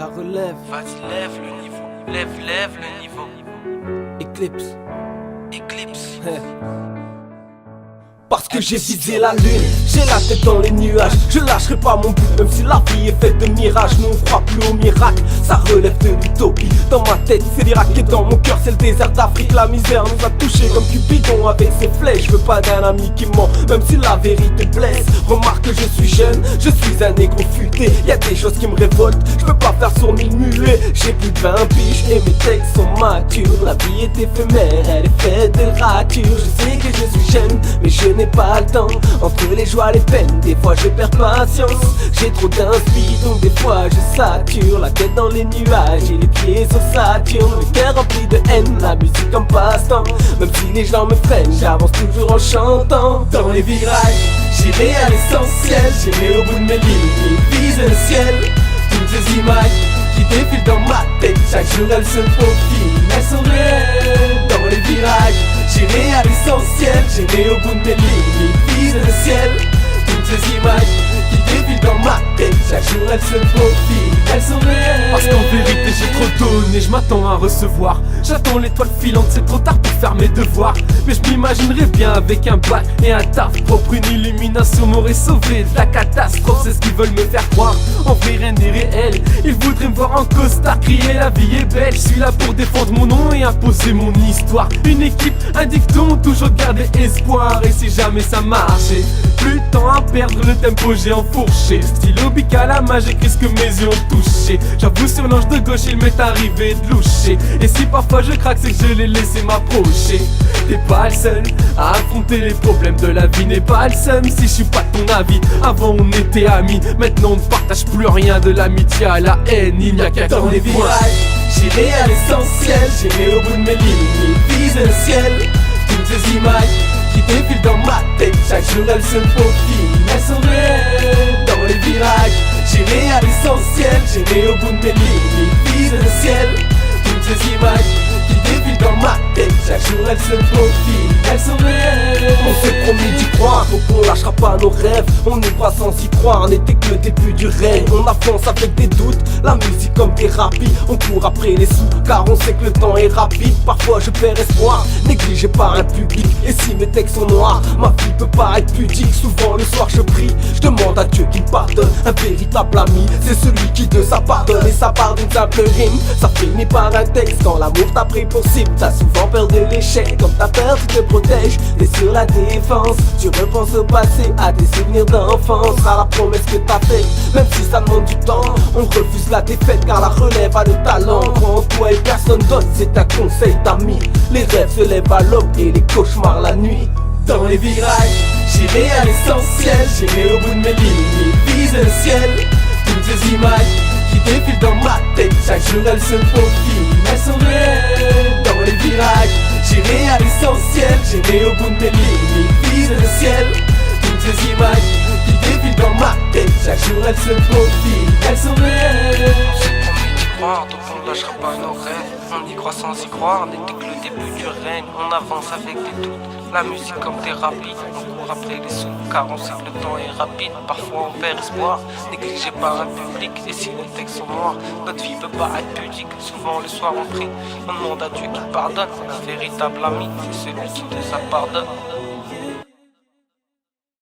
La relève. Vas-y, lève le niveau. Lève le niveau. Eclipse. Eclipse. Parce que j'ai visé la lune, j'ai la tête dans les nuages. Je lâcherai pas mon but, même si la vie est faite de mirages. Nous on croit plus au miracle, ça relève de l'utopie. Dans ma tête c'est l'Irak et dans mon cœur c'est le désert d'Afrique. La misère nous a touchés comme Cupidon avec ses flèches. Je veux pas d'un ami qui ment, même si la vérité blesse. Remarque que je suis jeune, je suis un négro futé. Y'a des choses qui me révoltent, je peux pas faire sourd ni muet. J'ai plus de 20 piges et mes textes sont matures. La vie est éphémère, elle est faite de ratures. Je sais que je suis jeune, mais je n'ai pas le temps. Entre les joies et les peines, des fois je perds patience. J'ai trop d'inspi, donc des fois je sature. La tête dans les nuages et les pieds sur Saturne. Le cœur rempli de haine, la musique comme passe-temps. Même si les gens me freinent, j'avance toujours en chantant. Dans les virages, j'irai à l'essentiel. J'irai au bout de mes lignes, vise le ciel. Toutes ces images qui défilent dans ma tête, chaque jour elles se faufilent, elles sont réelles. Dans les virages, j'irai à l'essentiel, j'irai au bout de mes lignes, vise le ciel. Toutes ces images qui défilent dans ma tête, chaque jour elles se faufilent, elles sont réelles. Parce qu'en vérité j'ai trop donné, je m'attends à recevoir. J'attends l'étoile filante, c'est trop tard pour faire mes devoirs. Mais je m'imaginerais bien avec un bac et un taf propre. Une illumination m'aurait sauvé de la catastrophe. C'est ce qu'ils veulent me faire croire, en vrai rien n'est réel. Ils voudraient me voir en costard, crier la vie est belle. Je suis là pour défendre mon nom et imposer mon histoire. Une équipe, un dicton, toujours garder espoir. Et si jamais ça marchait, plus de temps à perdre, le tempo j'ai enfourché. Stylo bic à la main, j'écris ce que mes yeux ont touché. J'avoue sur l'ange de gauche il m'est arrivé de loucher. Et si parfois je craque c'est que je l'ai laissé m'approcher. T'es pas le seul à affronter les problèmes de la vie, n'est pas le seul. Si je suis pas de ton avis, avant on était amis. Maintenant on ne partage plus rien, de l'amitié à la haine, il n'y a qu'à dans les virages, j'irai à l'essentiel. J'irai au bout de mes lignes, vise le ciel. Toutes ces images qui défilent dans ma tête, chaque jour elles se faufilent, elles sont réelles. Dans les virages, j'irai à l'essentiel. J'irai au bout de mes lignes, vise le ciel. Toutes ces images qui défilent dans ma tête, chaque jour elles se faufilent, elles sont réelles. On s'est promis d'y croire, donc on lâchera pas nos rêves. On y croit sans y croire, n'était que le début du règne. On avance avec des doutes, la musique comme thérapie. On court après les sous, car on sait que le temps est rapide. Parfois je perds espoir, négligé par un public. Et si mes textes sont noirs, ma vie peut paraître pudique. Souvent le soir je prie, je demande à Dieu qu'il me pardonne. Un véritable ami, c'est celui qui de ça pardonne. Et ça part d'une simple rime, ça finit par un texte. Quand l'amour t'a pris pour cible, t'as souvent peur de l'échec. Comme t'as peur, tu te protèges, t'es sur la défense. Tu repenses au passé, à tes souvenirs d'enfance, à la promesse que t'as faite. Même si ça demande du temps, on refuse la défaite car la relève a le talent. Crois en toi et personne d'autre, c'est un conseil d'ami. Les rêves se lèvent à l'aube et les cauchemars la nuit. Dans les virages, j'irai à l'essentiel. J'irai au bout de mes lignes, vise le ciel. Toutes ces images qui défilent dans ma tête, chaque jour elles se faufilent, elles sont réelles. Dans les virages, j'irai à l'essentiel. J'irai au bout de mes lignes, vise le ciel. Toutes ces images qui défilent dans ma tête, chaque jour elles se faufilent, elles sont réelles. On s'est promis d'y croire, donc on ne lâchera pas nos rêves. On y croit sans y croire, n'était que le début du règne. On avance avec des doutes, la musique comme thérapie. On court après les sous, car on sait que le temps est rapide. Parfois on perd espoir, négligé par un public. Et si les textes sont noirs, notre vie peut pas être pudique. Souvent le soir on prie, on demande à Dieu qu'il pardonne. Un véritable ami, c'est celui qui nous pardonne.